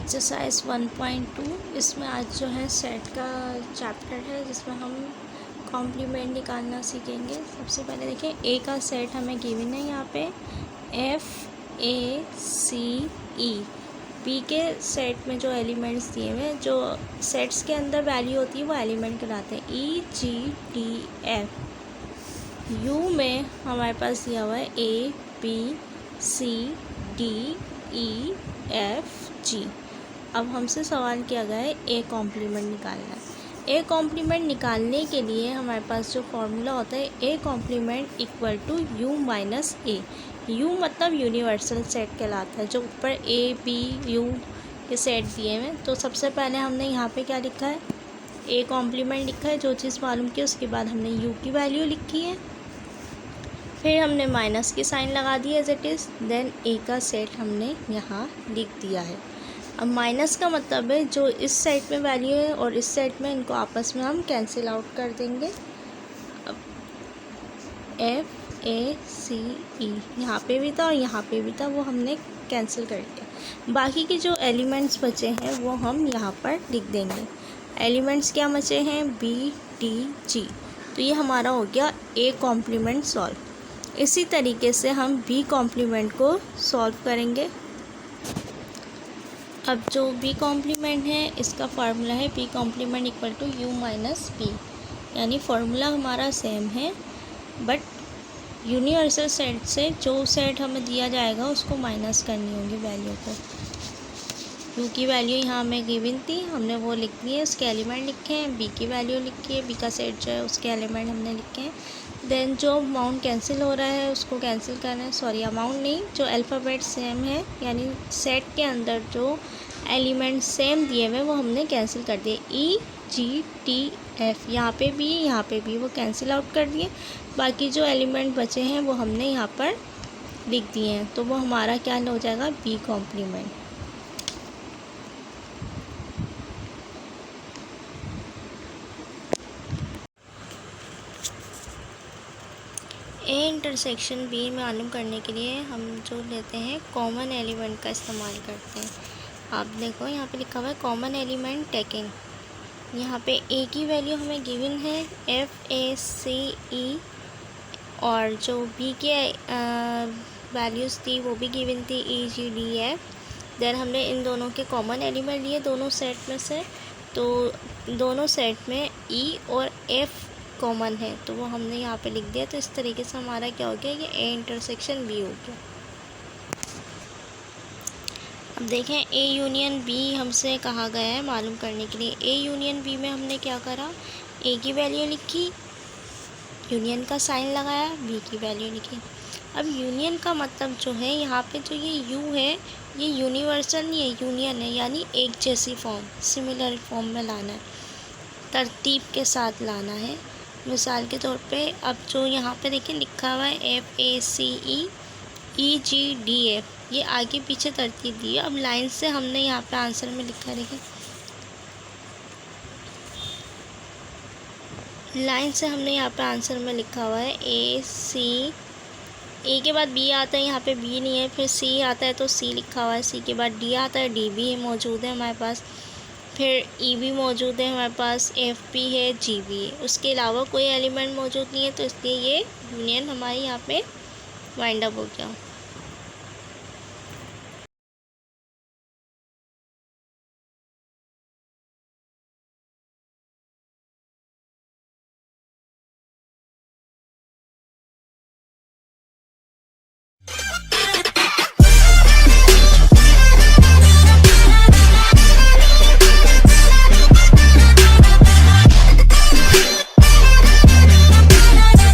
Exercise 1.2 इसमें आज जो है सेट का चैप्टर है जिसमें हम कॉम्प्लीमेंट निकालना सीखेंगे। सबसे पहले देखिए ए का सेट हमें गिवन है यहाँ पे FACE। बी के सेट में जो एलिमेंट्स दिए हुए हैं, जो सेट्स के अंदर वैल्यू होती है वो एलिमेंट कहलाते हैं EGDF। यू में हमारे पास दिया हुआ है ABCDEFG। अब हमसे सवाल किया गया है ए कॉम्प्लीमेंट निकालना है। ए कॉम्प्लीमेंट निकालने के लिए हमारे पास जो फॉर्मूला होता है A complement equal to U minus A. U मतलब यूनिवर्सल सेट कहलाता है, जो ऊपर ए बी यू के सेट दिए हुए हैं। तो सबसे पहले हमने यहाँ पे क्या लिखा है, ए कॉम्प्लीमेंट लिखा है, जो चीज़ मालूम की उसके बाद हमने यू की वैल्यू लिखी है, फिर हमने माइनस की साइन लगा दी एज इट इज़, देन ए का सेट हमने यहाँ लिख दिया है। अब माइनस का मतलब है जो इस सेट में वैल्यू है और इस सेट में, इनको आपस में हम कैंसिल आउट कर देंगे। अब FACE यहाँ पे भी था और यहाँ पे भी था, वो हमने कैंसिल कर दिया। बाकी के जो एलिमेंट्स बचे हैं वो हम यहाँ पर लिख देंगे। एलिमेंट्स क्या बचे हैं, BDG। तो ये हमारा हो गया ए कॉम्प्लीमेंट सॉल्व। इसी तरीके से हम बी कॉम्प्लीमेंट को सॉल्व करेंगे। अब जो बी कॉम्प्लीमेंट है इसका फार्मूला है B complement equal to U minus B, यानी फार्मूला हमारा सेम है, बट यूनिवर्सल सेट से जो सेट हमें दिया जाएगा उसको माइनस करनी होगी वैल्यू को। यू की वैल्यू यहाँ हमें गिवन थी, हमने वो लिख दी है, उसके एलिमेंट लिखे हैं। बी की वैल्यू लिखी है, बी का सेट जो है उसके एलिमेंट हमने लिखे हैं। देन जो अमाउंट कैंसिल हो रहा है उसको कैंसिल करना है, सॉरी अमाउंट नहीं, जो अल्फ़ाबेट सेम है यानी सेट के अंदर जो एलिमेंट सेम दिए हुए वो हमने कैंसिल कर दिए। EGTF यहाँ पे भी वो कैंसिल आउट कर दिए। बाकी जो एलिमेंट बचे हैं वो हमने यहाँ पर लिख दिए हैं, तो वो हमारा क्या हो जाएगा, B complement. A intersection B मालूम करने के लिए हम जो लेते हैं कॉमन एलिमेंट का इस्तेमाल करते हैं। आप देखो यहाँ पे लिखा हुआ है कॉमन एलिमेंट टेकिंग। यहाँ पे ए की वैल्यू हमें गिवन है FACE, और जो बी के वैल्यूज़ थी वो भी गिवन थी EGDF। देन हमने इन दोनों के कॉमन एलिमेंट लिए दोनों सेट में से, तो दोनों सेट में E और F कॉमन है, तो वो हमने यहाँ पे लिख दिया। तो इस तरीके से हमारा क्या हो गया, ये ए इंटरसेक्शन बी हो गया। अब देखें ए यूनियन बी हमसे कहा गया है मालूम करने के लिए। ए यूनियन बी में हमने क्या करा, ए की वैल्यू लिखी, यूनियन का साइन लगाया, बी की वैल्यू लिखी। अब यूनियन का मतलब जो है यहाँ पे जो ये यू है ये यूनिवर्सल नहीं है, यूनियन है, यानी एक जैसी फॉर्म, सिमिलर फॉर्म में लाना है, तरतीब के साथ लाना है। मिसाल के तौर पे अब जो यहाँ पे देखिए लिखा हुआ है FACE EGDF, ये आगे पीछे तरतीब दी है। अब लाइन से हमने यहाँ पे आंसर में लिखा, देखिए लाइन से हमने यहाँ पे आंसर में लिखा हुआ है AC, ए के बाद बी आता है, यहाँ पे बी नहीं है, फिर सी आता है तो सी लिखा हुआ है, सी के बाद डी आता है, डी भी मौजूद है हमारे पास, फिर ई भी मौजूद है हमारे पास, एफ भी है, जी भी है। उसके अलावा कोई एलिमेंट मौजूद नहीं है, तो इसलिए ये यूनियन हमारी यहाँ पे वाइंड अप हो गया।